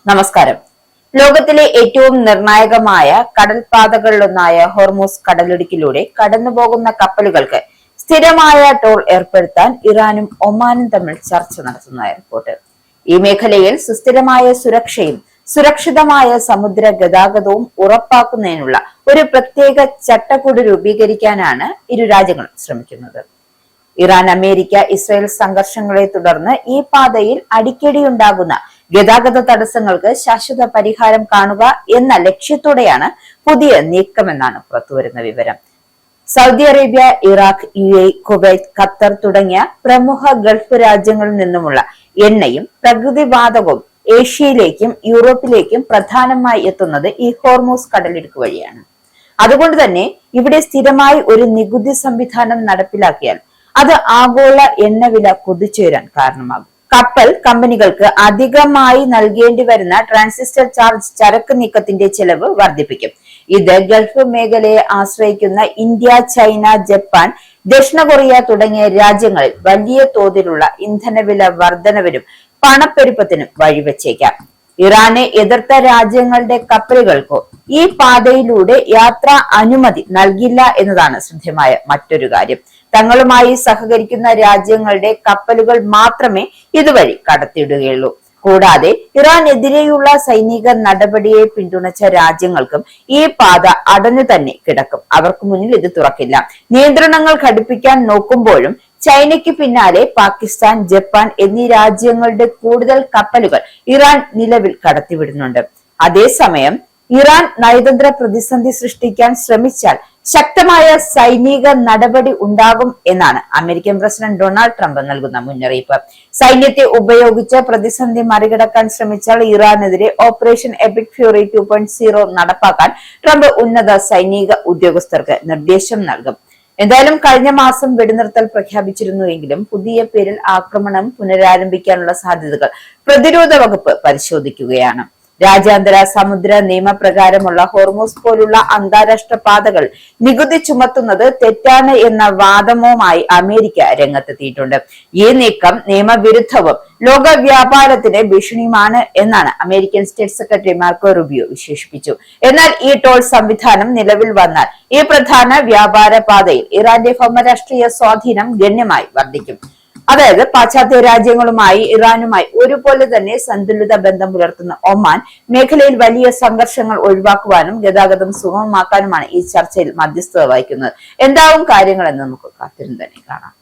നമസ്കാരം. ലോകത്തിലെ ഏറ്റവും നിർണായകമായ കടൽപാതകളിലൊന്നായ ഹോർമൂസ് കടലിടുക്കിലൂടെ കടന്നുപോകുന്ന കപ്പലുകൾക്ക് സ്ഥിരമായ ടോൾ ഏർപ്പെടുത്താൻ ഇറാനും ഒമാനും തമ്മിൽ ചർച്ച നടത്തുന്നതായി റിപ്പോർട്ട്. ഈ മേഖലയിൽ സുസ്ഥിരമായ സുരക്ഷയും സുരക്ഷിതമായ സമുദ്ര ഗതാഗതവും ഉറപ്പാക്കുന്നതിനുള്ള ഒരു പ്രത്യേക ചട്ടക്കൂട് രൂപീകരിക്കാനാണ് ഇരു രാജ്യങ്ങളും ശ്രമിക്കുന്നത്. ഇറാൻ അമേരിക്ക ഇസ്രായേൽ സംഘർഷങ്ങളെ തുടർന്ന് ഈ പാതയിൽ അടിക്കടി ഉണ്ടാകുന്ന ഗതാഗത തടസ്സങ്ങൾക്ക് ശാശ്വത പരിഹാരം കാണുക എന്ന ലക്ഷ്യത്തോടെയാണ് പുതിയ നീക്കമെന്നാണ് പുറത്തുവരുന്ന വിവരം. Saudi Arabia, Iraq, UAE, Kuwait, Qatar തുടങ്ങിയ പ്രമുഖ ഗൾഫ് രാജ്യങ്ങളിൽ നിന്നുമുള്ള എണ്ണയും പ്രകൃതിവാതകവും ഏഷ്യയിലേക്കും യൂറോപ്പിലേക്കും പ്രധാനമായി എത്തുന്നത് ഈ ഹോർമൂസ് കടലിടുക്ക് വഴിയാണ്. അതുകൊണ്ട് തന്നെ ഇവിടെ സ്ഥിരമായി ഒരു നികുതി സംവിധാനം നടപ്പിലാക്കിയാൽ അത് ആഗോള എണ്ണവില കുതിച്ചുയരാൻ കാരണമാകും. കപ്പൽ കമ്പനികൾക്ക് അധികമായി നൽകേണ്ടി വരുന്ന ട്രാൻസിസ്റ്റർ ചാർജ് ചരക്ക് നീക്കത്തിന്റെ ചെലവ് വർദ്ധിപ്പിക്കും. ഇത് ഗൾഫ് മേഖലയെ ആശ്രയിക്കുന്ന ഇന്ത്യ, ചൈന, ജപ്പാൻ, ദക്ഷിണ കൊറിയ തുടങ്ങിയ രാജ്യങ്ങളിൽ വലിയ തോതിലുള്ള ഇന്ധനവില വർധനവിനും പണപ്പെരുപ്പത്തിനും വഴിവെച്ചേക്കാം. ഇറാനെ എതിർത്ത രാജ്യങ്ങളുടെ കപ്പലുകൾക്കോ ഈ പാതയിലൂടെ യാത്രാ അനുമതി നൽകില്ല എന്നതാണ് ശ്രദ്ധേയമായ മറ്റൊരു കാര്യം. തങ്ങളുമായി സഹകരിക്കുന്ന രാജ്യങ്ങളുടെ കപ്പലുകൾ മാത്രമേ ഇതുവഴി കടത്തിയിടുകയുള്ളൂ. കൂടാതെ ഇറാനെതിരെയുള്ള സൈനിക നടപടിയെ പിന്തുണച്ച രാജ്യങ്ങൾക്കും ഈ പാത അടഞ്ഞു തന്നെ കിടക്കും. അവർക്ക് മുന്നിൽ ഇത് തുറക്കില്ല. നിയന്ത്രണങ്ങൾ ഘടിപ്പിക്കാൻ നോക്കുമ്പോഴും ചൈനയ്ക്ക് പിന്നാലെ പാകിസ്ഥാൻ, ജപ്പാൻ എന്നീ രാജ്യങ്ങളുടെ കൂടുതൽ കപ്പലുകൾ ഇറാൻ നിലവിൽ കടത്തിവിടുന്നുണ്ട്. അതേസമയം ഇറാൻ നയതന്ത്ര പ്രതിസന്ധി സൃഷ്ടിക്കാൻ ശ്രമിച്ചാൽ ശക്തമായ സൈനിക നടപടി ഉണ്ടാകും എന്നാണ് അമേരിക്കൻ പ്രസിഡന്റ് ഡൊണാൾഡ് ട്രംപ് നൽകുന്ന മുന്നറിയിപ്പ്. സൈന്യത്തെ ഉപയോഗിച്ച് പ്രതിസന്ധി മറികടക്കാൻ ശ്രമിച്ചാൽ ഇറാനെതിരെ ഓപ്പറേഷൻ എപിക് ഫ്യൂറി 2.0 നടപ്പാക്കാൻ ട്രംപ് ഉന്നത സൈനിക ഉദ്യോഗസ്ഥർക്ക് നിർദ്ദേശം നൽകും. എന്തായാലും കഴിഞ്ഞ മാസം വെടിനിർത്തൽ പ്രഖ്യാപിച്ചിരുന്നുവെങ്കിലും പുതിയ പേരിൽ ആക്രമണം പുനരാരംഭിക്കാനുള്ള സാധ്യതകൾ പ്രതിരോധ വകുപ്പ് പരിശോധിക്കുകയാണ്. രാജ്യാന്തര സമുദ്ര നിയമപ്രകാരമുള്ള ഹോർമൂസ് പോലുള്ള അന്താരാഷ്ട്ര പാതകൾ നികുതി ചുമത്തുന്നത് തെറ്റാണ് എന്ന വാദവുമായി അമേരിക്ക രംഗത്തെത്തിയിട്ടുണ്ട്. ഈ നീക്കം നിയമവിരുദ്ധവും ലോക വ്യാപാരത്തിന് ഭീഷണിയുമാണ് എന്നാണ് American state secretary Marco Rubio വിശേഷിപ്പിച്ചു. എന്നാൽ ഈ ടോൾ സംവിധാനം നിലവിൽ വന്നാൽ ഈ പ്രധാന വ്യാപാര പാതയിൽ ഇറാന്റെ ഭൗമരാഷ്ട്രീയ സ്വാധീനം ഗണ്യമായി വർദ്ധിക്കും. അതായത് പാശ്ചാത്യ രാജ്യങ്ങളുമായി ഇറാനുമായി ഒരുപോലെ തന്നെ സന്തുലിത ബന്ധം പുലർത്തുന്ന ഒമാൻ മേഖലയിൽ വലിയ സംഘർഷങ്ങൾ ഒഴിവാക്കുവാനും ഗതാഗതം സുഗമമാക്കാനുമാണ് ഈ ചർച്ചയിൽ മധ്യസ്ഥത വഹിക്കുന്നത്. എന്താവും കാര്യങ്ങളെന്ന് നമുക്ക് കാത്തിരുന്ന് തന്നെ കാണാം.